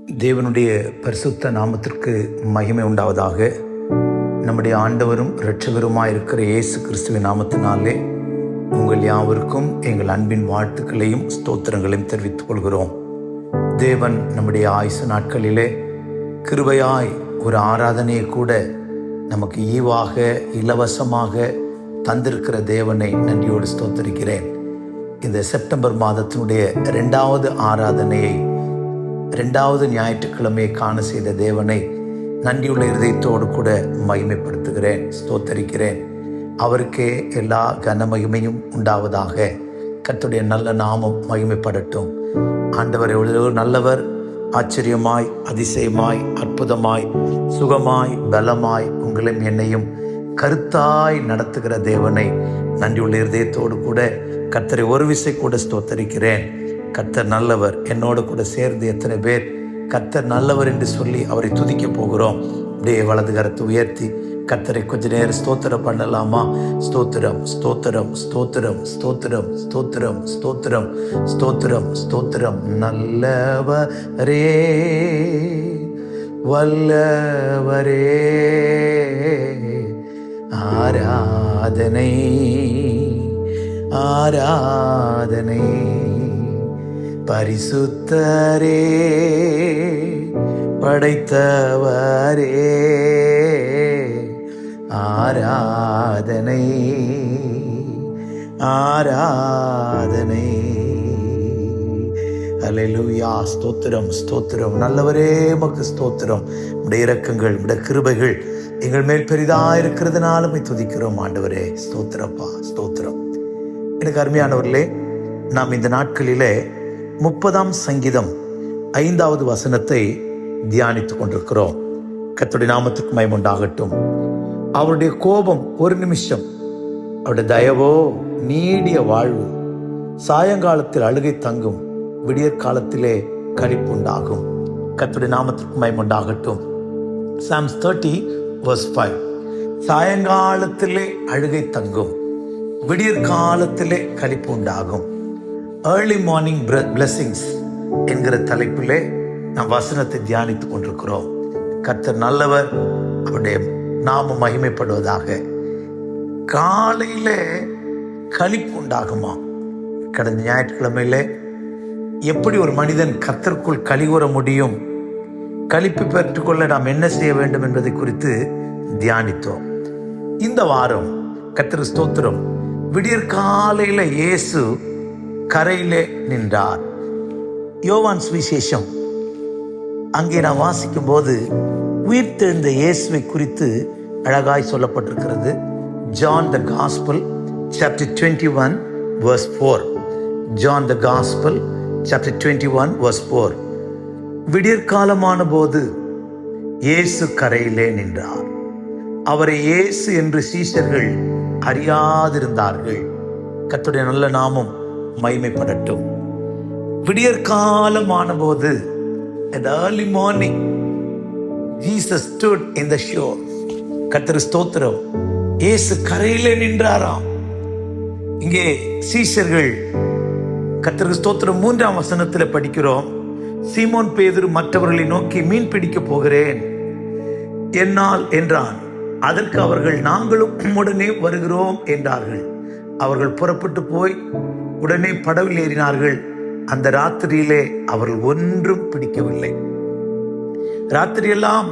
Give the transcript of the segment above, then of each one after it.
தேவனுடைய பரிசுத்த நாமத்திற்கு மகிமை உண்டாவதாக. நம்முடைய ஆண்டவரும் இரட்சகருமாயிருக்கிற இயேசு கிறிஸ்துவின் நாமத்தினாலே உங்கள் யாவருக்கும் எங்கள் அன்பின் வாழ்த்துக்களையும் ஸ்தோத்திரங்களையும் தெரிவித்துக் கொள்கிறோம். தேவன் நம்முடைய ஆயுசு நாட்களிலே கிருபையாய் ஒரு ஆராதனையை கூட நமக்கு ஈவாக இலவசமாக தந்திருக்கிற தேவனை நன்றியோடு ஸ்தோத்தரிக்கிறேன். இந்த செப்டம்பர் மாதத்தினுடைய 2வது ஆராதனையை 2வது ஞாயிற்றுக்கிழமையை காண செய்த தேவனை நன்றியுள்ள இருதயத்தோடு கூட மகிமைப்படுத்துகிறேன், ஸ்தோத்தரிக்கிறேன். அவருக்கே எல்லா கனமகிமையும் உண்டாவதாக. கர்த்தருடைய நல்ல நாமம் மகிமைப்படட்டும். ஆண்டவர் எவ்வளவு நல்லவர்! ஆச்சரியமாய், அதிசயமாய், அற்புதமாய், சுகமாய், பலமாய் உங்களையும் என்னையும் கருத்தாய் நடத்துகிற தேவனை நன்றியுள்ள இருதயத்தோடு கூட கர்த்தரை ஒரு விசை கூட ஸ்தோத்தரிக்கிறேன். கர்த்தர் நல்லவர். என்னோடு கூட சேர்ந்து எத்தனை பேர் கர்த்தர் நல்லவர் என்று சொல்லி அவரை துதிக்க போகிறோம்? அப்படியே வலது கரத்தை உயர்த்தி கர்த்தரை கொஞ்ச நேரம் ஸ்தோத்திரம் பண்ணலாமா? ஸ்தோத்திரம், ஸ்தோத்திரம், ஸ்தோத்திரம், ஸ்தோத்திரம், ஸ்தோத்திரம், ஸ்தோத்திரம், ஸ்தோத்திரம், ஸ்தோத்திரம். நல்லவரே, வல்லவரே, ஆராதனை, ஆராதனை. பரிசுத்தரே, படைத்தவரே, ஆராதனை, ஆராதனை. அல்லேலூயா. ஸ்தோத்திரம், ஸ்தோத்திரம். நல்லவரே, உமக்கு ஸ்தோத்திரம். உடைய இரக்கங்கள், உடைய கிருபைகள் எங்கள் மேல் பெரிதாயிருக்கிறதுனாலுமே துதிக்கிறோம் ஆண்டவரே. ஸ்தோத்திரப்பா, ஸ்தோத்திரம். எனக்கு அருமையானவர்களே, நாம் இந்த நாட்களிலே 30ஆம் சங்கீதம் 5வது வசனத்தை தியானித்துக் கொண்டிருக்கிறோம். கர்த்தருடைய நாமத்துக்கு மகிமை உண்டாகட்டும். அவருடைய கோபம் ஒரு நிமிஷம், அவருடைய தயவோ நீடிய வாழ்வு. சாயங்காலத்தில் அழுகை தங்கும், விடியற் காலத்திலே களிப்பு உண்டாகும். கர்த்தருடைய நாமத்துக்கு மகிமை உண்டாகட்டும். Psalms 30:5. சாயங்காலத்திலே அழுகை தங்கும், விடியற் காலத்திலே களிப்பு உண்டாகும். ஏர்லி மார்னிங் பிளெஸிங்ஸ் என்கிற தலைப்பிலே நாம் வசனத்தை தியானித்துக் கொண்டிருக்கிறோம். கர்த்தர் நல்லவர், அவருடைய நாமம் மகிமைப்படுவதாக. காலையில களிப்பு உண்டாகுமா? கடந்த ஞாயிற்றுக்கிழமையில எப்படி ஒரு மனிதன் கர்த்தருக்குள் களிகூற முடியும், களிப்பு பெற்றுக்கொள்ள நாம் என்ன செய்ய வேண்டும் என்பதை குறித்து தியானித்தோம். இந்த வாரம் கர்த்தர் ஸ்தோத்திரம், விடியற் காலையில இயேசு கரையிலே நின்றார். யோவான் சுவிசேஷம் அங்கே நான் வாசிக்கும் போது உயிர்த்தெழுந்த இயேசுவை குறித்து அழகாய் சொல்லப்பட்டிருக்கிறது. John the gospel chapter 21 verse 4. John the gospel chapter 21 verse 4. விடியற்காலமான போது இயேசு கரையிலே நின்றார். அவரை இயேசு என்று சீஷர்கள் அறியாதிருந்தார்கள். கர்த்தருடைய நல்ல நாமம் மகிமைப்படட்டும். விடியற்காலமான போது, at early morning, Jesus stood in the shore. கர்த்தர் ஸ்தோத்திரம், இயேசு கரையிலே நின்றாராம். இங்கே சீஷர்கள், கர்த்தருக்கு ஸ்தோத்திரம், 3ஆம் வசனத்தில் படிக்கிறோம். சீமோன் பேதுரு மற்றவர்களை நோக்கி, மீன் பிடிக்க போகிறேன் என்னால் என்றான். அதற்கு அவர்கள், நாங்களும் உடனே வருகிறோம் என்றார்கள். அவர்கள் புறப்பட்டு போய் உடனே படவில் ஏறினார்கள். அந்த ராத்திரியிலே அவர்கள் ஒன்றும் பிடிக்கவில்லை. ராத்திரியெல்லாம்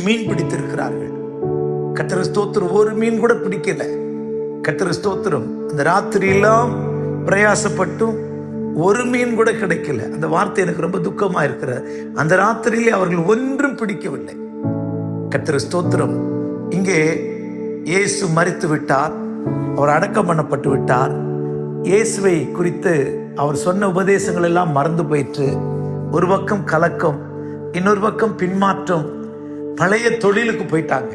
மீன் பிடித்திருக்கிறார்கள். கர்த்தர் ஸ்தோத்திரம், ஒரு மீன் கூட பிடிக்கல. கர்த்தர் ஸ்தோத்திரம், அந்த ராத்திரியெல்லாம் பிரயாசப்பட்டும் ஒரு மீன் கூட கிடைக்கல. அந்த வார்த்தை எனக்கு ரொம்ப துக்கமா இருக்கிற. அந்த ராத்திரியிலே அவர்கள் ஒன்றும் பிடிக்கவில்லை. கர்த்தர் ஸ்தோத்திரம். இங்கே இயேசு மரித்து விட்டார், அவர் அடக்கம் பண்ணப்பட்டு விட்டார். இயேசுவை குறித்து அவர் சொன்ன உபதேசங்கள் எல்லாம் மறந்து போயிற்று. ஒரு பக்கம் கலக்கம், இன்னொரு பக்கம் பின்மாற்றம். பழைய தொழிலுக்கு போயிட்டாங்க.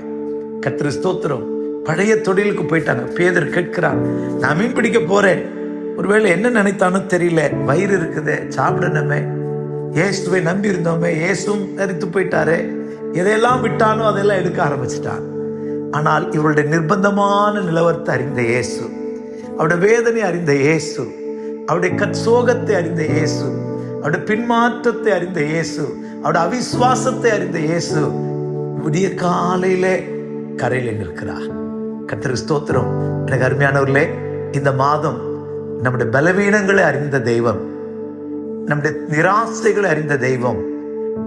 கர்த்தர் ஸ்தோத்திரம், பழைய தொழிலுக்கு போயிட்டாங்க. பேதுரு கேட்கிறான், நான் மீன் பிடிக்க போறேன். ஒருவேளை என்ன நினைத்தானோ தெரியல, வயிறு இருக்குது, சாப்பிடணுமே, இயேசுவை நம்பி இருந்தோமே, இயேசும் நரித்து போயிட்டாரே, எதையெல்லாம் விட்டானோ அதெல்லாம் எடுக்க ஆரம்பிச்சிட்டான். ஆனால் இவருடைய நிர்பந்தமான நிலவரத்தை அறிந்த இயேசு, அவருடைய வேதனை அறிந்த இயேசு, அவருடைய சோகத்தை அறிந்த இயேசு, அவருடைய பின்மாற்றத்தை அறிந்த இயேசு, அவருடைய அவிசுவாசத்தை அறிந்த இயேசு விடிய காலையிலே கரையில் நிற்கிறார். கர்த்தருக்கு ஸ்தோத்திரம். எனக்கு அருமையானவர்களே, இந்த மாதம் நம்முடைய பலவீனங்களை அறிந்த தெய்வம், நம்முடைய நிராசைகளை அறிந்த தெய்வம்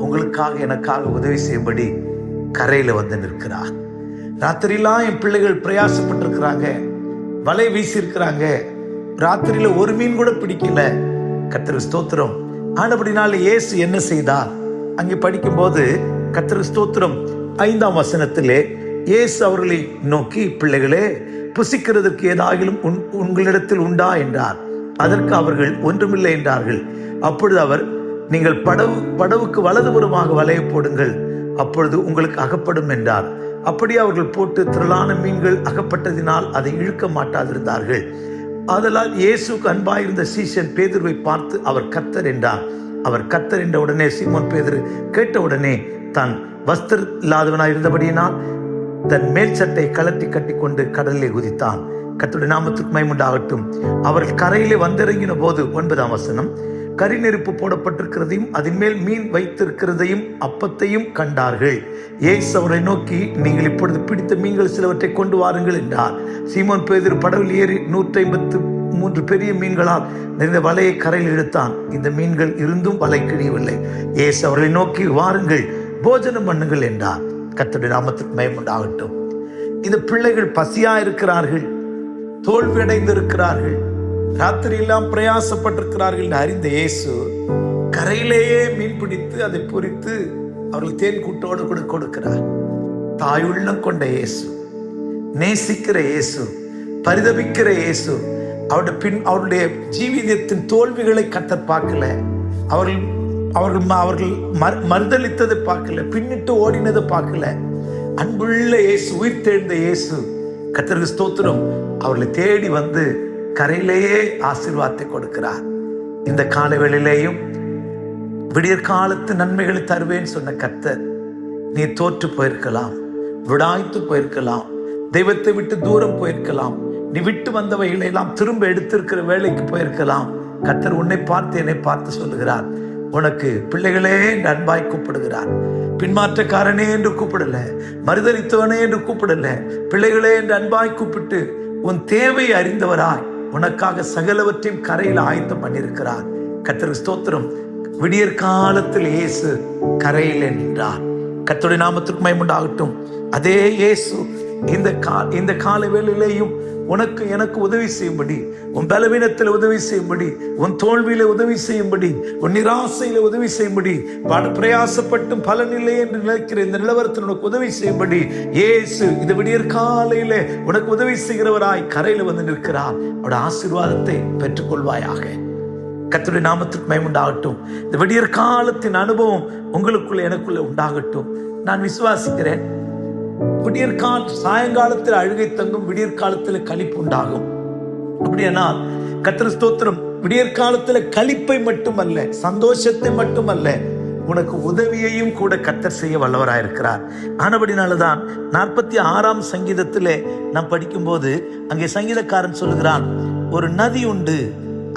உங்களுக்காக எனக்காக உதவி செய்யும்படி கரையில வந்து நிற்கிறார். ராத்திரியெல்லாம் என் பிள்ளைகள் பிரயாசப்பட்டிருக்கிறாங்க, வலை வீசியிருக்கிறாங்க, ராத்திரியில ஒரு மீன் கூட பிடிக்கல. கர்த்தருக்கு ஸ்தோத்திரம். ஆனபடினால இயேசு என்ன செய்தார்? அங்கே படிக்கும்போது கர்த்தருக்கு ஸ்தோத்திரம் 5ஆம் வசனத்திலே இயேசு அவர்களை நோக்கி, பிள்ளைகளே, புசிக்கிறதற்கு ஏதாகிலும் உங்களிடத்தில் உண்டா என்றார். அதற்கு அவர்கள் ஒன்றுமில்லை என்றார்கள். அப்பொழுது அவர், நீங்கள் படவுக்கு வலதுபுறமாக வலையை போடுங்கள், அப்பொழுது உங்களுக்கு அகப்படும் என்றார். அப்படியே அவர்கள் போட்டு திரளான மீன்கள் அகப்பட்டதினால் அதை இழுக்க மாட்டாதிருந்தார்கள். ஆதலால் இயேசுக்கு அன்பாயிருந்த சீஷன் பேதுருவை பார்த்து, அவர் கர்த்தர் என்றார். அவர் கர்த்தர் என்ற உடனே சீமோன் பேதுரு கேட்ட உடனே தான் வஸ்திரம் இல்லாதவனாய் இருந்தபடியினால் தன் மேல் சட்டை கலட்டி கட்டி கொண்டு கடலிலே குதித்தான். கர்த்தருடைய நாமத்துக்கு மகிமை உண்டாகட்டும். அவர்கள் கரையிலே வந்திறங்கின போது 9ஆம் வசனம், கரி நெருப்பு போடப்பட்டிருக்கிறதையும் அதன் மேல் மீன் வைத்திருக்கிறதையும் அப்பத்தையும் கண்டார்கள். இயேசு அவரை நோக்கி, நீங்கள் இப்பொழுது பிடித்த மீன்கள் சிலவற்றை கொண்டு வாருங்கள் என்றார். சீமோன் பேதுரு படவில் ஏறி 153 பெரிய மீன்களால் நிறைந்த வலையை கரையில் இழுத்தான். இந்த மீன்கள் இருந்தும் வலை கிழியவில்லை. இயேசு அவர்களை நோக்கி, வாருங்கள், போஜனம் பண்ணுங்கள் என்றார். கர்த்தருடைய நாமத்துக்கு மகிமை உண்டாகட்டும். இந்த பிள்ளைகள் பசியா இருக்கிறார்கள், தோல்வி அடைந்து இருக்கிறார்கள், ராத்திரி எல்லாம் பிரயாசப்பட்டிருக்கிறார்கள் என்று அறிந்த இயேசு கரையிலேயே மீன் பிடித்து அதை பொரித்து அவர்கள் தேன் கூட்டோடு கூட கொடுக்கிறார். தாயுள்ளம் கொண்ட இயேசு, நேசிக்கிற இயேசு, பரிதபிக்கிற இயேசு, அவருடைய ஜீவிதத்தின் தோல்விகளை கர்த்தர் பார்க்கல. அவர்கள் மறுதளித்ததை பார்க்கல, பின்னிட்டு ஓடினதை பார்க்கல. அன்புள்ள இயேசு, உயிர் தெழுந்த இயேசு, கர்த்தருக்கு ஸ்தோத்திரம், அவர்களை தேடி வந்து கரையிலேயே ஆசீர்வாதத்தை கொடுக்கிறார். இந்த கால வேளையிலேயும் விடியற் காலத்து நன்மைகளை தருவேன்னு சொன்ன கர்த்தர், நீ தோற்று போயிருக்கலாம், விடாய்த்து போயிருக்கலாம், தெய்வத்தை விட்டு தூரம் போயிருக்கலாம், நீ விட்டு வந்தவைகளை எல்லாம் திரும்ப எடுத்திருக்கிற வேலைக்கு போயிருக்கலாம். கர்த்தர் உன்னை பார்த்து என்னை பார்த்து சொல்லுகிறார், உனக்கு பிள்ளைகளே என்று அன்பாய் கூப்பிடுகிறார். பின்மாற்றக்காரனே என்று கூப்பிடல, மறுதளித்தவனே என்று கூப்பிடல, பிள்ளைகளே என்று அன்பாய் கூப்பிட்டு உன் தேவை அறிந்தவராய் உனக்காக சகலவற்றையும் கரையில் ஆயத்தம் பண்ணியிருக்கிறார். கர்த்தருக்கு ஸ்தோத்திரம். விடியற் காலத்தில் இயேசு கரையில் நின்றார். கர்த்தருடைய நாமத்திற்கு மகிமை உண்டாகட்டும். அதே இயேசு இந்த கால வேளையிலேயும் உனக்கு எனக்கு உதவி செய்யும்படி, உன் பலவீனத்தில் உதவி செய்யும்படி, உன் தோல்வியில உதவி செய்யும்படி, உன் நிராசையில உதவி செய்யும்படி, பிரயாசப்பட்டும் பலனில்லை என்று நினைக்கிற இந்த நிலவரத்தில் உனக்கு உதவி செய்யும்படி இயேசு இந்த விடியற் காலையில உனக்கு உதவி செய்கிறவராய் கரையில வந்து நிற்கிறார். அவருடைய ஆசீர்வாதத்தை பெற்றுக்கொள்வாயாக. கர்த்தருடைய நாமத்திற்கு மகிமை உண்டாகட்டும். இந்த விடியற் காலத்தின் அனுபவம் உங்களுக்குள்ள எனக்குள்ள உண்டாகட்டும். நான் விசுவாசிக்கிறேன், சாயங்காலத்தில் அழுகை தங்கும், விடியற் காலத்தில் களிப்பு உண்டாகும். அப்படியானால் கர்த்தர் ஸ்தோத்திரம், விடியற் காலத்தில் களிப்பை மட்டுமல்ல, சந்தோஷத்தை மட்டுமல்ல, உனக்கு உதவியையும் கூட கர்த்தர் செய்ய வல்லவராயிருக்கிறார். ஆனபடினால்தான் 46ஆம் சங்கீதத்திலே நாம் படிக்கும்போது அங்கே சங்கீதக்காரன் சொல்லுகிறான், ஒரு நதி உண்டு,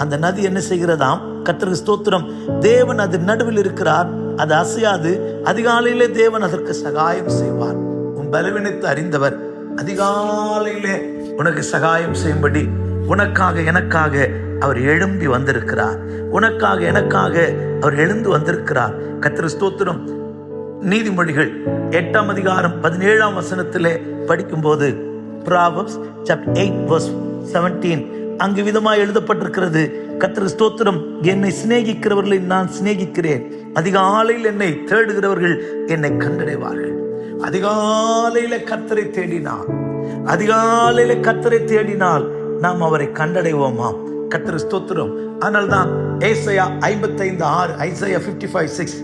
அந்த நதி என்ன செய்கிறதாம்? கர்த்தருக்கு ஸ்தோத்திரம், தேவன் அது நடுவில் இருக்கிறார், அது அசையாது, அதிகாலையிலே தேவன் அதற்கு சகாயம் செய்வார். பலவீனத்தை அறிந்தவர் அதிகாலையிலே உனக்கு சகாயம் செய்யும்படி உனக்காக எனக்காக அவர் எழும்பி வந்திருக்கிறார். உனக்காக எனக்காக அவர் எழுந்து வந்திருக்கிறார். கர்த்தருக்கு ஸ்தோத்திரம். நீதிமொழிகள் 8ஆம் அதிகாரம் 17ஆம் வசனத்திலே படிக்கும்போது Proverbs chapter 8 verse 17 அங்கு விதமாய் எழுதப்பட்டிருக்கிறது, கர்த்தருக்கு ஸ்தோத்திரம், என்னை சிநேகிக்கிறவர்களை நான் சிநேகிக்கிறேன், அதிகாலையில் என்னை தேடுகிறவர்கள் என்னை கண்டடைவார்கள். அதிகாலையில கர்த்தரை தேடினால் நாம் அவரை கண்டடைவோமாம். கர்த்தருக்கு ஸ்தோத்திரம். அதனால்தான் ஏசாயா 55:6, ஐசாயா 55:6,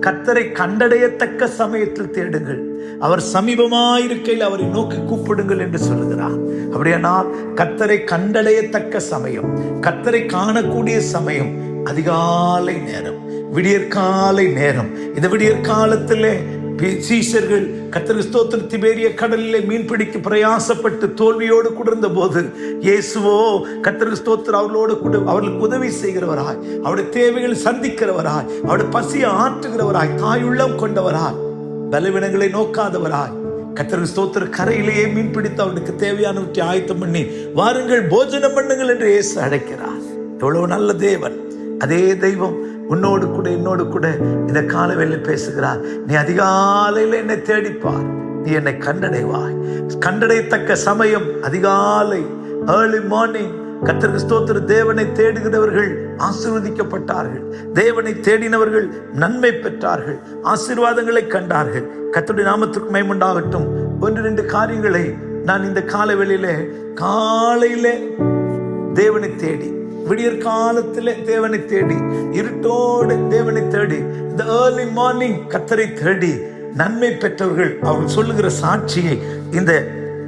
கர்த்தரை கண்டடையத்தக்க சமயத்தில் தேடுங்கள், அவர் சமீபமாயிருக்கையில் அவரை நோக்கி கூப்பிடுங்கள் என்று சொல்லுகிறார். அப்படியானால் கர்த்தரை கண்டடையத்தக்க சமயம், கர்த்தரை காணக்கூடிய சமயம் அதிகாலை நேரம், விடியற்காலை நேரம். இந்த விடியற்காலத்திலே சீஷர்கள் கர்த்தருக்கு ஸ்தோத்திரம் திபேரிய கடலிலே மீன்பிடிக்க பிரயாசப்பட்டு தோல்வியோடு கூடிருந்த போது இயேசுவோ கர்த்தருக்கு ஸ்தோத்திரம் அவர்களோடு கூட அவர்களுக்கு உதவி செய்கிறவராய், அவருடைய தேவைகள் சந்திக்கிறவராய், அவருடைய பசியை ஆற்றுகிறவராய், தாயுள்ளம் கொண்டவராய், பலவீனங்களை நோக்காதவராய், கர்த்தருக்கு ஸ்தோத்திரம் கரையிலேயே மீன் பிடித்து அவனுக்கு தேவையானவற்றை ஆயத்தம் பண்ணி வாருங்கள் போஜனம் பண்ணுங்கள் என்று இயேசு அழைக்கிறார். எவ்வளவு நல்ல தேவன்! அதே தெய்வம் உன்னோடு கூட என்னோடு கூட இந்த காலவேளை பேசுகிறார். நீ அதிகாலையில் என்னை தேடிப்பார், நீ என்னை கண்டடைவாய். கண்டடையத்தக்க சமயம் அதிகாலை, ஏர்லி மார்னிங். கர்த்தருக்கு ஸ்தோத்திரம். தேவனை தேடுகிறவர்கள் ஆசீர்வதிக்கப்பட்டார்கள், தேவனை தேடினவர்கள் நன்மை பெற்றார்கள், ஆசீர்வாதங்களை கண்டார்கள். கர்த்தருடைய நாமத்திற்கு மகிமை உண்டாகட்டும். 1-2 காரியங்களை நான் இந்த காலவேளையிலே காலையிலே தேவனை தேடி, விடியற் காலத்திலே தேவனை தேடி, இருட்டோடு தேவனை தேடி, இந்த ஏர்லி மார்னிங் கர்த்தரை தேடி நன்மை பெற்றவர்கள் அவர்கள் சொல்லுகிற சாட்சியை இந்த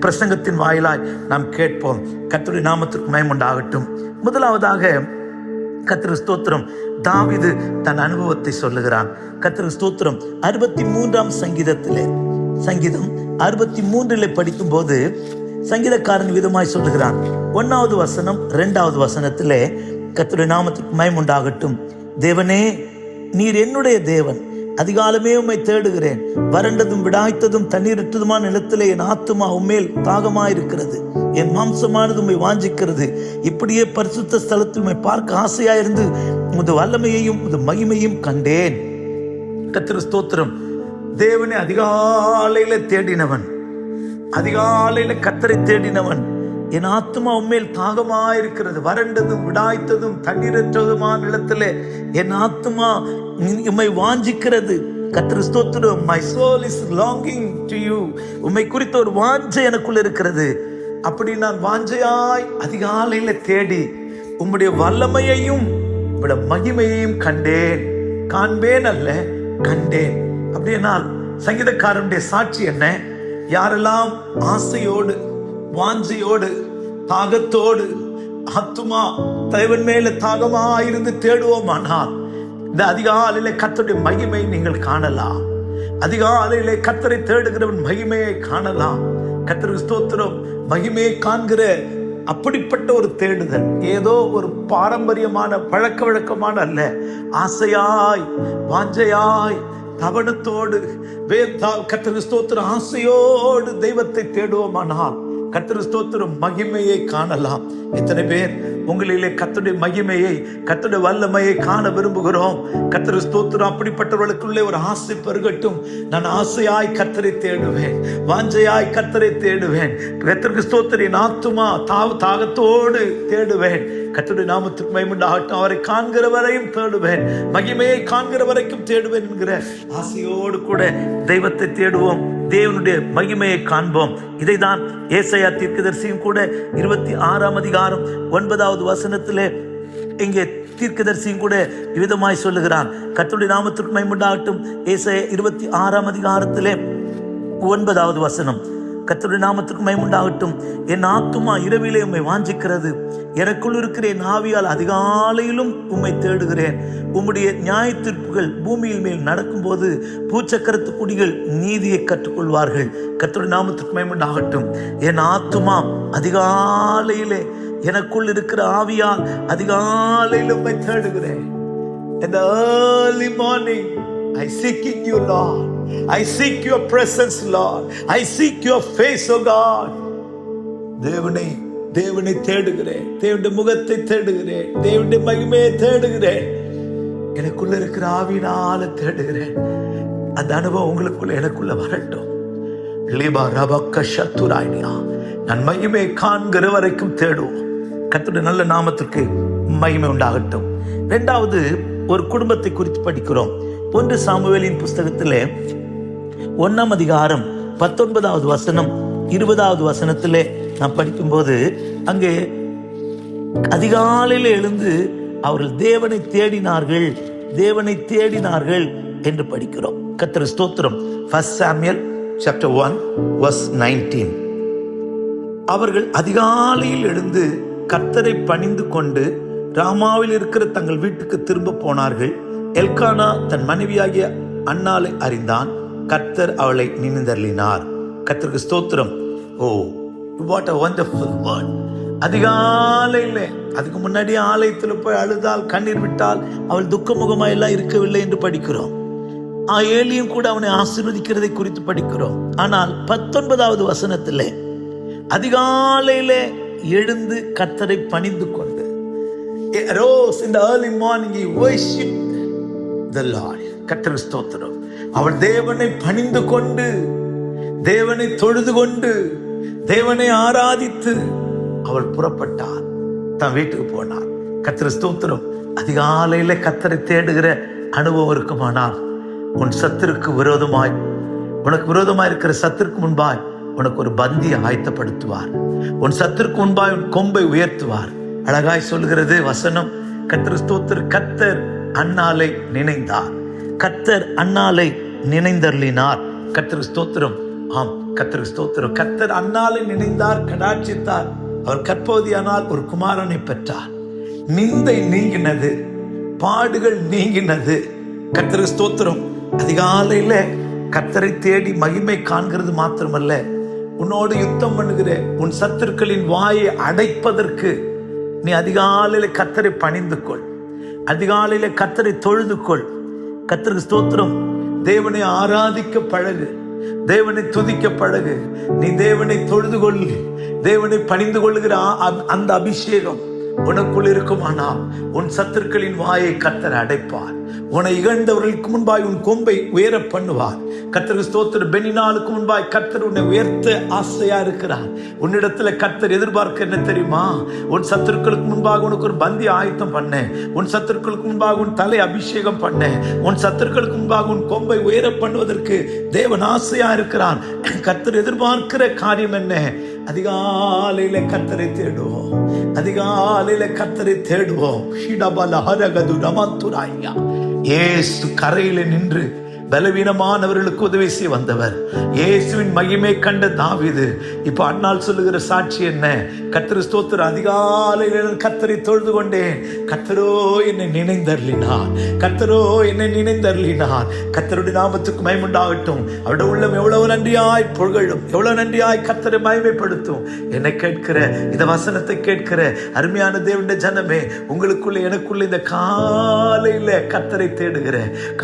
பிரசங்கத்தின் வாயிலாய் நாம் கேட்போம். கர்த்தருடைய நாமத்திற்கு மகிமை உண்டாகட்டும். முதலாவதாக கர்த்தருக்கு ஸ்தோத்திரம், தாவீது தன் அனுபவத்தை சொல்லுகிறான். கர்த்தருக்கு ஸ்தோத்திரம் 63ஆம் சங்கீதம் 63 படிக்கும் போது சங்கீதக்காரன் விதமாய் சொல்லுகிறான். 1வது வசனம் 2வது வசனத்திலே கர்த்தருடைய நாமத்துக்கு மகிமை உண்டாகட்டும். தேவனே, நீர் என்னுடைய தேவன், அதிகாலமே உம்மை தேடுகிறேன். வறண்டதும் விடாய்த்ததும் தண்ணீரற்றதுமான நிலத்திலே என் ஆத்துமா உம்மேல் தாகமாயிருக்கிறது, என் மாம்சமானது உம்மை வாஞ்சிக்கிறது. இப்படியே பரிசுத்த ஸ்தலத்தில் உம்மை பார்க்க ஆசையாயிருந்து உமது வல்லமையையும் உமது மகிமையும் கண்டேன். கர்த்தருக்கு ஸ்தோத்திரம். தேவனை அதிகாலையில தேடினவன், அதிகாலையில கர்த்தரை தேடினவன், என் ஆத்துமா உம்மேல் தாகமாயிருக்கிறது, வறண்டதும் விடாய்த்ததும் தண்ணீரற்றதுமான நிலத்திலே என் ஆத்துமா உம்மை வாஞ்சிக்கிறது. கர்த்தருக்கு ஸ்தோத்திரம். My soul is longing to you. உம்மை குறித்த ஒரு வாஞ்சை எனக்குள்ள இருக்கிறது. அப்படி நான் வாஞ்சையாய் அதிகாலையில தேடி உம்முடைய வல்லமையையும் உம்முடைய மகிமையையும் கண்டேன். காண்பேன் அல்ல, கண்டேன். அப்படியானால் சங்கீதக்காரனுடைய சாட்சி என்ன? யாரெல்லாம் ஆசையோடு, வாஞ்சையோடு, தாகத்தோடு, ஆத்துமா தேவன் மேல தாகமா இருந்து தேடுவோமானால் இந்த அதிகாலையிலே கர்த்தருடைய மகிமை நீங்கள் காணலாம். அதிகாலையிலே கர்த்தரை தேடுகிறவன் மகிமையை காணலாம். கர்த்தருக்கு ஸ்தோத்திரம். மகிமையை காண்கிற அப்படிப்பட்ட ஒரு தேடுதல் ஏதோ ஒரு பாரம்பரியமான பழக்க வழக்கமான அல்ல. ஆசையாய், வாஞ்சையாய், தவணத்தோடு கர்த்தருக்கு ஸ்தோத்திரம் ஆசையோடு தெய்வத்தை தேடுவோமானால் கர்த்தருக்கு ஸ்தோத்திரம் மகிமையை காணலாம். எத்தனை பேர் உங்களிலே கர்த்தருடைய மகிமையை, கர்த்தருடைய வல்லமையை காண விரும்புகிறோம்? கர்த்தருக்கு ஸ்தோத்திரம். அப்படிப்பட்டவர்களுக்குள்ளே ஒரு ஆசை பெருகட்டும். நான் ஆசையாய் கர்த்தரை தேடுவேன், வாஞ்சையாய் கர்த்தரை தேடுவேன். கர்த்தருக்கு ஸ்தோத்திரம். என் ஆத்துமா தாகத்தோடு தேடுவேன். கர்த்தருடைய நாமத்துக்கு மகிமை உண்டாகட்டும். அவரை காண்கிற வரையும் தேடுவேன், மகிமையை காண்கிற வரைக்கும் தேடுவேன் என்கிற ஆசையோடு கூட தெய்வத்தை தேடுவோம், தேவனுடைய மகிமையை காண்போம். இதைதான் ஏசாயா தீர்க்கதரிசியும் கூட 26ஆம் அதிகாரம் 9வது வசனத்திலே இங்கே தீர்க்கதரிசியும் கூட விதமாய் சொல்லுகிறான். கர்த்தருடைய நாமத்திற்கு மகிமை உண்டாகட்டும். ஏசாயா 26ஆம் அதிகாரத்திலே 9வது வசனம். கர்த்தருடைய நாமத்திற்கு மகிமை உண்டாகட்டும். என் ஆத்துமா இரவிலே உம்மை வாஞ்சிக்கிறது, எனக்குள் இருக்கிற என் ஆவியால் அதிகாலையிலும் உம்மை தேடுகிறேன். உம்முடைய நியாய தீர்ப்புகள் பூமியில் மேல் நடக்கும்போது பூச்சக்கரத்து குடிகள் நீதியை கற்றுக்கொள்வார்கள். கர்த்தருடைய நாமத்திற்கு மகிமை உண்டாகட்டும். என் ஆத்துமா அதிகாலையிலே எனக்குள் இருக்கிற ஆவியால் அதிகாலையிலும் உம்மை தேடுகிறேன். In the early morning I seeking you, Lord. I seek your presence, Lord. I seek your face, oh God. தேவனை தேடுகிறேன், தேவனுடைய முகத்தை தேடுகிறேன், தேவனுடைய மகிமையை தேடுகிறேன். எனக்குள்ள இருக்கிற ஆவியினால தேடுகிறேன். அந்த அனுபவம் உங்களுக்குள்ள எனக்குள்ள வரட்டும். நான் மகிமையை காண்கிற வரைக்கும் தேடுவோம். கர்த்தருடைய நல்ல நாமத்திற்கு மகிமை உண்டாகட்டும். 2வது ஒரு குடும்பத்தை குறித்து படிக்கிறோம். 1 சாமுவேலின் புஸ்தகத்திலே 1ஆம் அதிகாரம் 19வது வசனம் 20வது வசனத்திலே நாம் படிக்கும்போது அங்கே அதிகாலையில் எழுந்து அவர்கள் தேவனை தேடினார்கள் என்று படிக்கிறோம். கர்த்தருக்கு ஸ்தோத்திரம். 1 சாமுவேல் chapter 1 verse 19. அவர்கள் அதிகாலையில் எழுந்து கர்த்தரை பணிந்து கொண்டு ராமாவில் இருக்கிற தங்கள் வீட்டுக்கு திரும்ப போனார்கள். எல்கானா தன் மனைவியாகிய அன்னாளை அறிந்தான். கர்த்தர் அவளை நினைந்தருளினார். கர்த்தருக்கு ஸ்தோத்திரம். ஓ, வாட் a wonderful word. அதிகாலையில், அதுக்கு முன்னாடி ஆலயத்தில் போய் அழுதால், கண்ணீர் விட்டால் அவள் துக்கமுகமாயெல்லாம் இருக்கவில்லை என்று படிக்கிறோம். ஏலியும் கூட அவனை ஆசீர்வதிக்கிறதை குறித்து படிக்கிறோம். ஆனால் 19வது வசனத்தில் அதிகாலையிலே எழுந்து கர்த்தரை பணிந்து கொண்டு, arose in the early morning, he worshipped the Lord. கர்த்தருக்கு ஸ்தோத்திரம். அவள் தேவனை பணிந்து கொண்டு, தேவனை தொழுது கொண்டு, தேவனை ஆராதித்து அவள் புறப்பட்டார், தன் வீட்டுக்கு போனார். கர்த்தருக்கு ஸ்தோத்திரம். அதிகாலையில கர்த்தரை தேடுகிற அனுபவம் இருக்குமானால், உன் சத்துருக்கு விரோதமாய், உனக்கு விரோதமாய் இருக்கிற சத்துருக்கு முன்பாய் உனக்கு ஒரு பந்தியை ஆயத்தப்படுத்துவார். உன் சத்துருக்கு முன்பாய் உன் கொம்பை உயர்த்துவார். அழகாய் சொல்கிறது வசனம். கர்த்தர் ஸ்தோத்திரம். கர்த்தர் அன்னாளை நினைந்தார். கர்த்தர் அன்னாளை நினைந்தருளினார். கர்த்தர் ஸ்தோத்திரம். ஆம், கர்த்தர் ஸ்தோத்திரம். கர்த்தர் அன்னாளை நினைந்தார், கடாட்சித்தார். அவர் கற்பவதியானால் ஒரு குமாரனை பெற்றார். நிந்தை நீங்கினது, பாடுகள் நீங்கினது. கர்த்தர் ஸ்தோத்திரம். அதிகாலையில கர்த்தரை தேடி மகிமை காண்கிறது மாத்திரமல்ல, உன்னோடு யுத்தம் பண்ணுகிற உன் சத்துருக்களின் வாயை அடைப்பதற்கு நீ அதிகாலையில கர்த்தரை பணிந்து கொள். அதிகாலையில கர்த்தரை தொழுது கொள். கர்த்தருக்கு ஸ்தோத்திரம். தேவனை ஆராதிக்க பழகு, தேவனை துதிக்க பழகு. நீ தேவனை தொழுது கொள், தேவனை பணிந்து கொள்ளுகிற அந்த அபிஷேகம் உனக்குள் இருக்குமானால் உன் சத்துருக்களின் வாயை கர்த்தர் அடைப்பார். உன்னை இகழ்ந்தவர்களுக்கு முன்பாய் உன் கொம்பை உயர பண்ணுவார். கர்த்தருக்கு ஸ்தோத்திரம். பெனினாலுக்கு முன்பாய் கர்த்தர் உன்னை உயர்த்த ஆசையா இருக்கிறார். உன்னிடத்துல கர்த்தர் எதிர்பார்க்க என்ன தெரியுமா? உன் சத்துருக்களுக்கு முன்பாக உனக்கு ஒரு பந்தி ஆயத்தம் பண்ண, உன் சத்துருக்களுக்கு முன்பாக உன் தலை அபிஷேகம் பண்ண, உன் சத்துருக்களுக்கு முன்பாக உன் கொம்பை உயர பண்ணுவதற்கு தேவன் ஆசையா இருக்கிறான். கர்த்தர் எதிர்பார்க்கிற காரியம் என்ன? அதிகாலையில கர்த்தரை தேடுவோம், அதிகாலையில கர்த்தரை தேடுவோம். இயேசு கரையில நின்று பலவீனமானவர்களுக்கு உதவி செய்ய வந்தவர். இயேசுவின் மகிமை கண்ட தாவீது இப்ப அன்னாள் சொல்லுகிற சாட்சி என்ன? கர்த்தர் ஸ்தோத்திரம். அதிகாலையில் கர்த்தரை தொழுது கொண்டேன், கர்த்தரோ என்னை நினைந்தருளினார், கர்த்தரோ என்னை நினைந்தருளினார். கர்த்தருடைய நாமத்துக்கு மகிமையுண்டாகட்டும். அவருடைய உள்ளம் எவ்வளவு நன்றியாய் புகழும், எவ்வளவு நன்றியாய் கர்த்தரை மகிமைப்படுத்தும். என்னை கேட்கிற இந்த வசனத்தை கேட்கிற அருமையான தேவனுடைய ஜனமே, உங்களுக்குள்ள எனக்குள்ள இந்த காலையில கர்த்தரை தேடுகிற,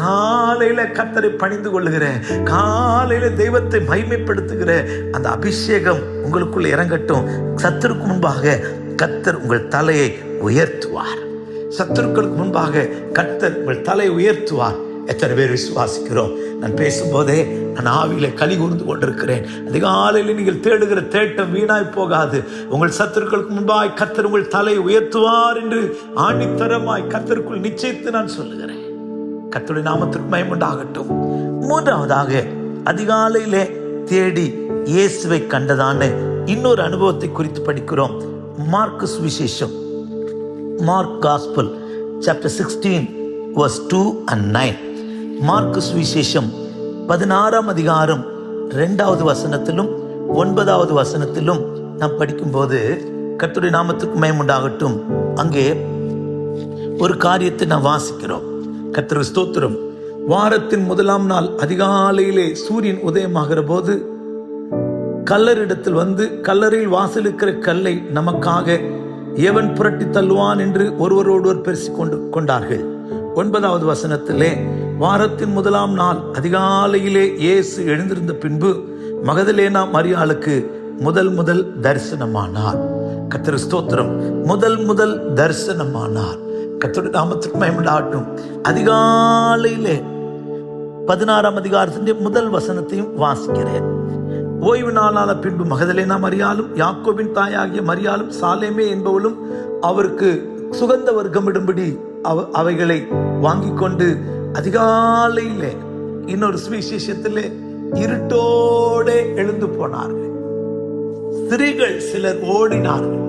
காலையில கர்த்தரை பணிந்து கொள்ளுகிற, காலையில தெய்வத்தை மகிமைப்படுத்துகிற அந்த அபிஷேகம் உங்களுக்குள்ள இறங்கட்டும். சத்துருக்கு முன்பாக கர்த்தர் உங்கள் தலையை உயர்த்துவார். சத்துருக்களுக்கு முன்பாக கர்த்தர் உங்கள் தலையை உயர்த்துவார். எத்தனை பேர் விசுவாசிக்கிறோம்? நான் பேசும்போதே நான் ஆவியில களி கூர்ந்து கொண்டிருக்கிறேன். அதிகாலையில் நீங்கள் தேடுகிற தேட்டம் வீணாய் போகாது. உங்கள் சத்துருக்களுக்கு முன்பாய் கர்த்தர் உங்கள் தலையை உயர்த்துவார் என்று ஆணித்தரமாய் கர்த்தருக்குள் நிச்சயித்து நான் சொல்லுகிறேன். கர்த்தருடைய நாமத்திற்கு மகிமை உண்டாகட்டும். மூன்றாவதாக, அதிகாலையிலே தேடி இயேசுவை கண்டதான இன்னொரு அனுபவத்தை குறித்து படிக்கிறோம். மார்க்கு சுவிசேஷம், mark gospel chapter 16 verse 2 and 9. Mark சுவிசேஷம் 16ஆம் அதிகாரம் 2வது வசனத்திலும் 9வது வசனத்திலும் நாம் படிக்கும்போது, கர்த்தருடைய நாமத்திற்கு மகிமை உண்டாகட்டும், அங்கே ஒரு காரியத்தை நாம் வாசிக்கிறோம். கர்த்தருக்கு ஸ்தோத்திரம். வாரத்தின் முதலாம் நாள் அதிகாலையிலே சூரியன் உதயமாகிற போது கல்லறிடத்தில் வந்து, கல்லறையில் வாசலிருக்கிற கல்லை நமக்காக எவன் புரட்டி தள்ளுவான் என்று ஒருவரோடொருவர் பேசிக் கொண்டார்கள். 9வது வசனத்திலே, வாரத்தின் முதலாம் நாள் அதிகாலையிலே இயேசு எழுந்திருந்த பின்பு மகதலேனா மரியாளுக்கு முதல் தரிசனமானார். கர்த்தருக்கு ஸ்தோத்திரம். முதல் தரிசனமானார். கர்த்தருடைய நாமத்திற்கு மகிமை உண்டாகட்டும். அதிகாலையிலே 16ஆம் அதிகாரத்தின் முதல் வசனத்தையும் வாசிக்கிறேன். ஓய்வு நாளான பின்பு மகதலேனா மரியாளும் யாக்கோபின் தாயாகிய மரியாளும் சாலேமே என்பவளும் அவருக்கு சுகந்த வர்க்கமிடும்படி அவைகளை வாங்கி கொண்டு அதிகாலையிலே, இன்னொரு சுவிசேஷத்திலே இருட்டோடே எழுந்து போனார்கள். ஸ்திரீகள் சிலர் ஓடினார்கள்.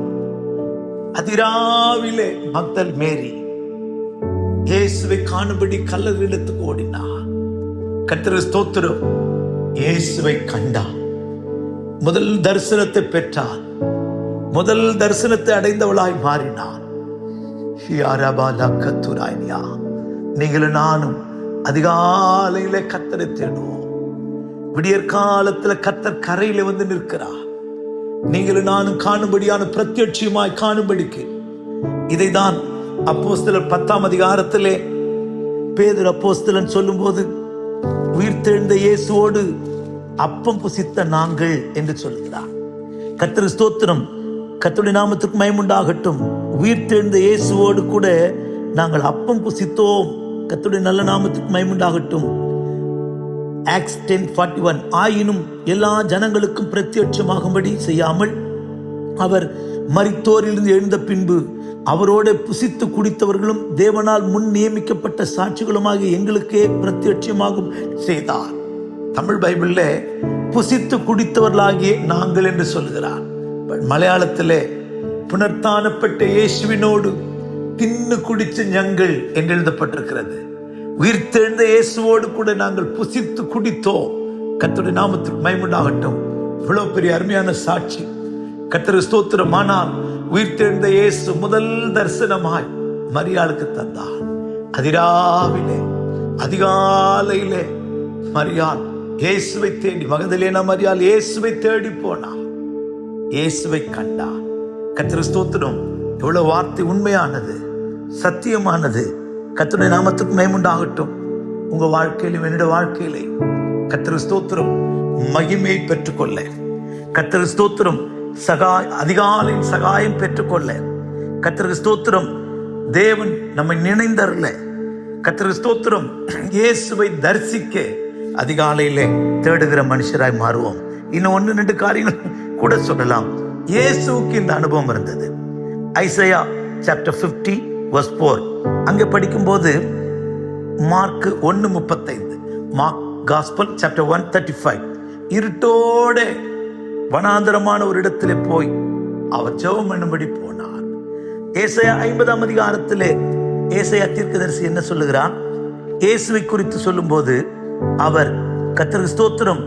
அதிராவிலே மக்தல் மேரி இயேசுவை காணும்படி கல்லறையிடத்துக்கு ஓடினார். கர்த்தருக்கு ஸ்தோத்திரம். இயேசுவை கண்டார், முதல் தரிசனத்தை பெற்றார், முதல் தரிசனத்தை அடைந்தவளாய் மாறினார். நீங்களும் நானும் அதிகாலையில கர்த்தரை தேடுவோம். விடியற் காலத்துல கர்த்தர் கரையில வந்து நிற்கிறார். நீங்களும் நானும் காணும்படியான பிரத்யட்சமாய் காணும்படிக்கு இதைதான் அப்போஸ்தலர் 10ஆம் அதிகாரத்திலே பேதுரு அப்போஸ்தலன் சொல்லும் போது, உயிர்த்தெழுந்த இயேசுவோடு அப்பம் புசித்த நாங்கள் என்று சொல்கிறார். கர்த்தர் ஸ்தோத்திரம், கர்த்தருடைய நாமத்துக்கு மகிமையுண்டாகட்டும். உயிர்த்தெழுந்த இயேசுவோடு கூட நாங்கள் அப்பம் புசித்தோம். கர்த்தருடைய நல்ல நாமத்துக்கு மகிமையுண்டாகட்டும். ஆக்ட்ஸ் 10:41 ஆயினும் எல்லா ஜனங்களுக்கும் பிரத்யட்சமாகும்படி செய்யாமல் அவர் மரித்தோரிலிருந்து எழுந்த பின்பு அவரோட புசித்து குடித்தவர்களும் தேவனால் முன் நியமிக்கப்பட்ட சாட்சிகளுமாக எங்களுக்கே பிரத்யட்சமாகும் செய்தார். தமிழ் பைபிள்ல புசித்து குடித்தவர்களாகிய நாங்கள் என்று சொல்கிறார். மலையாளத்திலே புனர்த்தானப்பட்ட இயேசுவினோடு தின்னு குடிச்ச ஞங்கள் என்று எழுதப்பட்டிருக்கிறது. உயிர்த்தெழுந்த இயேசுவோடு கூட நாங்கள் புசித்து குடித்தோம். கர்த்தருடைய நாமத்துக்கு மகிமையுண்டாகட்டும். இவ்வளவு பெரிய அருமையான சாட்சி. கர்த்தர் ஸ்தோத்திரம். ஆனால் உயிர்த்தெழுந்த இயேசு முதல் தரிசனமாய் மரியாளுக்கு தந்தார். அதிராவிலே அதிகாலையிலே மரியாள் இயேசுவை தேடி, மகதலேனா மரியாள் இயேசுவை தேடி போனார். இயேசுவை கண்டார். கர்த்தர் ஸ்தோத்திரம். எவ்வளவு வார்த்தை உண்மையானது, சத்தியமானது. கர்த்தருடைய நாமத்துக்கு மகிமையுண்டாகட்டும். உங்க வாழ்க்கையிலும் என்னுடைய வாழ்க்கையிலே கர்த்தர் ஸ்தோத்திரம் மகிமையை பெற்றுக்கொள்ள, கர்த்தர் ஸ்தோத்திரம் அதிகாலையின் சகாயம் பெற்றுக்கொள்ள, கர்த்தர் ஸ்தோத்திரம் தேவன் நம்மை நினைந்தருள, கர்த்தர் ஸ்தோத்திரம் இயேசுவை தரிசிக்க அதிகாலையிலே தேடுகிற மனுஷராய் மாறுவோம். இன்னும் 1-2 காரியங்கள் கூட சொல்லலாம். இயேசுவுக்கு இந்த அனுபவம் இருந்தது. ஐசையா சாப்டர் 50:4 அங்கே படிக்கும்போது மார்க் 1:35, மார்க் காஸ்பல் சாப்டர் 1:35 இருட்டோட வனாந்தரமான ஒரு இடத்திலே போய் அவர் ஜெபம் பண்ணும்படி போனார். ஏசாயா 50ஆம் அதிகாரத்திலே ஏசாயா தீர்க்கதரிசி என்ன சொல்லுகிறார்? இயேசுவை குறித்து சொல்லும் போது அவர் கர்த்தருக்கு ஸ்தோத்திரம்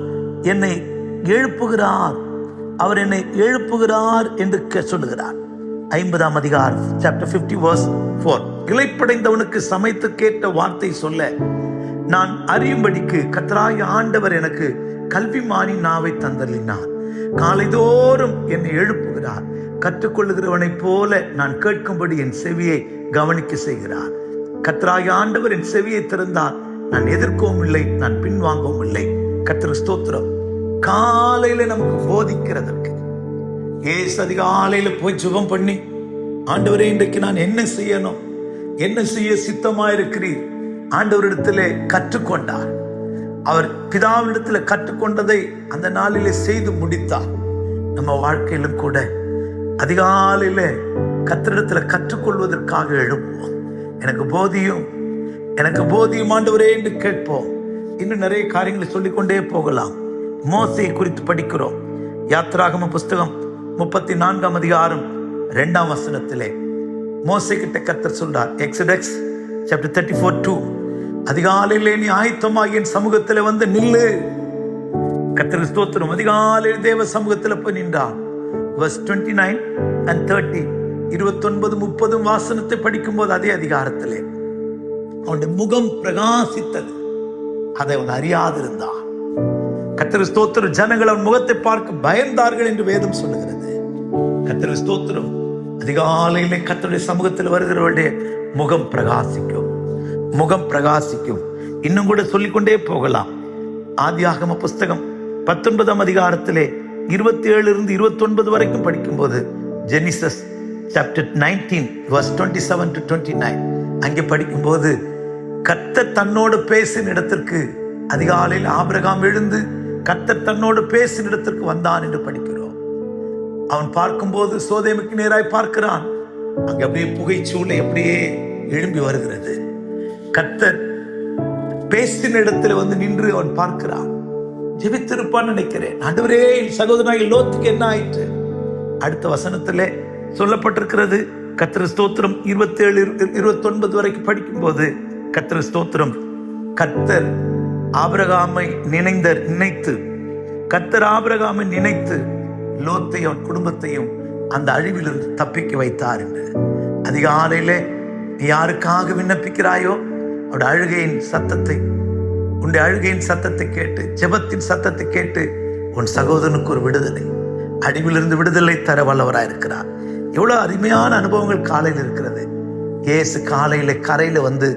என்னை எழுப்புகிறார், அவர் என்னை எழுப்புகிறார் என்று சொல்லுகிறார். 50ஆம் அதிகாரம் சாப்டர் 50:4 இளைப்படைந்தவனுக்கு சமைத்து கேட்ட வார்த்தை சொல்ல நான் அறியும்படிக்கு கர்த்தராகிய ஆண்டவர் எனக்கு கல்விமானி நாவை தந்தளினார். காலைதோறும் என்னை எழுப்புகிறார். கற்றுக்கொள்ளுகிறவனைப் போல நான் கேட்கும்படி என் செவியை கவனிக்க செய்கிறார். கர்த்தராகிய ஆண்டவர் என் செவியை திறந்தார். நான் எதிர்க்கவும் இல்லை, நான் பின்வாங்கவும் இல்லை. கர்த்தருக்கு ஸ்தோத்திரம். காலையில நமக்கு போதிக்கிறதற்கு ஏசு அதிகாலையில போய் ஜெபம் பண்ணி, ஆண்டவரே இன்றைக்கு நான் என்ன செய்யணும், என்ன செய்ய சித்தமாயிருக்கிறீர் ஆண்டவரிடத்திலே கற்றுக்கொண்டார். அவர் பிதாவிடத்தில் கற்றுக்கொண்டதை அந்த நாளிலே செய்து முடித்தார். நம்ம வாழ்க்கையிலும் கூட அதிகாலையில கர்த்தரிடத்தில் கற்றுக்கொள்வதற்காக எழுப்புவோம். எனக்கு போதியும் ஆண்டவரே என்று கேட்போம். இன்னும் நிறைய காரியங்களை சொல்லிக்கொண்டே போகலாம். மோசேயை குறித்து படிக்கிறோம். யாத்திராகம புஸ்தகம் 34ஆம் அதிகாரம் 2ஆம் வசனத்திலே மோசே கிட்ட கர்த்தர் சொல்றார். எக்ஸோடஸ் சாப்டர் 34:2 அதிகாலையிலே நீ ஆயத்தமாகி என் சமூகத்தில் வந்து நில்லு. கர்த்தருக்கு ஸ்தோத்திரம். அதிகாலையில் தேவ சமூகத்தில் போய் நின்றார். verse 29 and 30 29-30 வாசனத்தை படிக்கும் போது அதே அதிகாரத்திலே அவனுடைய முகம் பிரகாசித்தது. அதை அவன் அறியாதிருந்தான். கர்த்தருக்கு ஸ்தோத்திரம். ஜனங்கள் அவன் முகத்தை பார்க்க பயந்தார்கள் என்று வேதம் சொல்லுகிறது. கர்த்தருக்கு ஸ்தோத்திரம். அதிகாலையிலே கர்த்தருடைய சமூகத்தில் வருகிறவருடைய முகம் பிரகாசிக்கும். இன்னும் கூட சொல்லிக்கொண்டே போகலாம். ஆதியாகம புஸ்தகம் 19ஆம் அதிகாரத்திலே 27-29 வரைக்கும் படிக்கும்போது ஜெனிசஸ் சாப்டர் 19 verse 27-29 அங்கே படிக்கும்போது கர்த்தர் தன்னோடு பேசின இடத்திற்கு அதிகாலையில் ஆபிரகாம் எழுந்து கர்த்தர் தன்னோடு பேசின இடத்திற்கு வந்தான் என்று படிக்கிறோம். அவன் பார்க்கும்போது சோதேமுக்கு நேராய் பார்க்கிறான். அங்கே அப்படியே புகைச்சூளை அப்படியே எழும்பி வருகிறது. கர்த்தர் பேசின இடத்துல வந்து நின்று அவன் பார்க்கிறான். ஜெபித்திருப்பான்னு நினைக்கிறேன். ஆண்டவரே சகோதரனாகிய லோத்துக்கு என்ன ஆயிற்று? அடுத்த வசனத்திலே சொல்லப்பட்டிருக்கிறது. கர்த்தர் ஸ்தோத்திரம் 27-29 வரைக்கும் படிக்கும்போது கர்த்தர் ஸ்தோத்திரம். கர்த்தர் ஆபிரகாமை நினைத்து லோத்தையும் குடும்பத்தையும் அந்த அழிவிலிருந்து தப்பிக்க வைத்தார் என்று. அதிகாலையிலே நீ யாருக்காக விண்ணப்பிக்கிறாயோ அவருடைய அழுகையின் சத்தத்தை உன்னுடைய அழுகையின் சத்தத்தை கேட்டு, ஜெபத்தின் சத்தத்தை கேட்டு உன் சகோதரனுக்கு ஒரு விடுதலை, அடிவிலிருந்து விடுதலை தர வல்லவராக இருக்கிறார். எவ்வளவு அருமையான அனுபவங்கள் காலையில் இருக்கிறது. இயேசு காலையில கரையில வந்து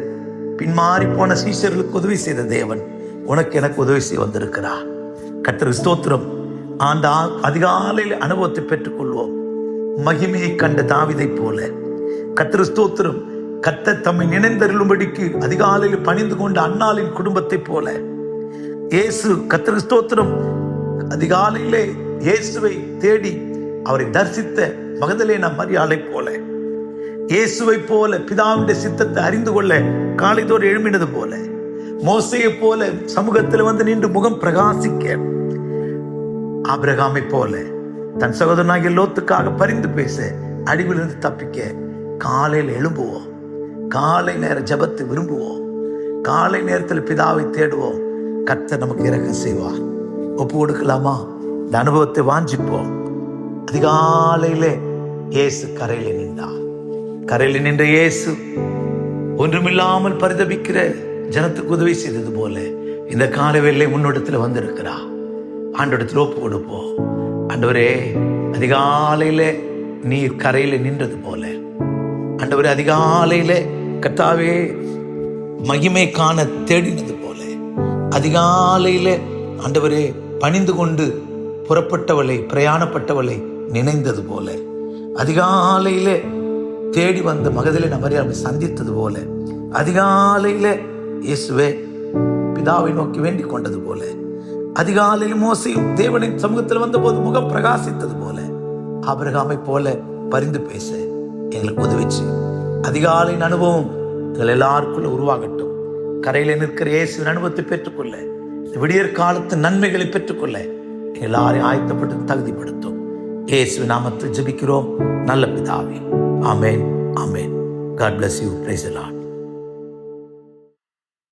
பின்மாறி போன சீஷர்களுக்கு உதவி செய்த தேவன் உனக்கு எனக்கு உதவி செய்ய வந்திருக்கிறார். கர்த்தருக்கு ஸ்தோத்திரம். அந்த அதிகாலையில் அனுபவத்தை பெற்றுக்கொள்வோம். மகிமையை கண்ட தாவீதை போல கர்த்தருக்கு ஸ்தோத்திரம். கர்த்தர் தம்மை நினைந்தருளும்படிக்கு அதிகாலையில் பணிந்து கொண்ட அன்னாளின் குடும்பத்தை போல இயேசு, கர்த்தருக்கு ஸ்தோத்திரம், அதிகாலையிலே இயேசுவை தேடி அவரை தரிசித்த மகதலேனா மரியாளை போல, இயேசுவை போல பிதாவுடைய சித்தத்தை அறிந்து கொள்ள காலைதோறும் எழும்பினது போல, மோசேயை போல சமூகத்தில் வந்து நின்று முகம் பிரகாசிக்க, ஆபிரகாமை போல தன் சகோதரனாகிய லோத்துக்காக பரிந்து பேச, அடிவிலிருந்து தப்பிக்க காலையில் எழும்புவோம். காலை நேர ஜபத்தை விரும்புவோம். காலை நேரத்தில் பிதாவை தேடுவோம். கர்த்தர் நமக்கு இரக்கம் செய்வார். ஒப்பு கொடுக்கலாமா? இந்த அனுபவத்தை வாஞ்சிப்போம். அதிகாலையிலே இயேசு கரையில் நின்றார். கரையில் நின்ற இயேசு ஒன்றுமில்லாமல் பரிதபிக்கிற ஜனத்துக்கு உதவி செய்தது போல இந்த காலை வேளை முன்னோட்டத்தில் வந்திருக்கிறார். ஆண்டோடத்தில் ஒப்பு கொடுப்போம். ஆண்டவரே, அதிகாலையில நீர் கரையில நின்றது போல, ஆண்டவரே அதிகாலையில கர்த்தாவே மகிமை காண தேடினது போல, அதிகாலையில ஆண்டவரே பணிந்து கொண்டு புறப்பட்டவளை, பிரயாணப்பட்டவளை நினைந்தது போல, அதிகாலையில தேடி வந்த மகதலேனா மரியாளை சந்தித்தது போல, அதிகாலையில இயேசுவே பிதாவை நோக்கி வேண்டிக் கொண்டது போல, அதிகாலையில் மோசேயும் தேவனின் சமூகத்தில் வந்த போது முகம் பிரகாசித்தது போல, ஆபிரகாமை போல பரிந்து பேச எங்களுக்கு உதவிச்சு. அதிகாலையின் அனுபவம் எங்கள் எல்லாருக்குள்ள உருவாகட்டும். கரையில நிற்கிற இயேசுவின் அனுபவத்தை பெற்றுக்கொள்ள, விடியற் காலத்து நன்மைகளை பெற்றுக்கொள்ள எல்லாரையும் ஆயத்தப்பட்டு தகுதிப்படுத்தும். இயேசுவின் நாமத்தில் ஜெபிக்கிறோம் நல்ல பிதாவே. ஆமென், ஆமென். God bless you. Praise the Lord.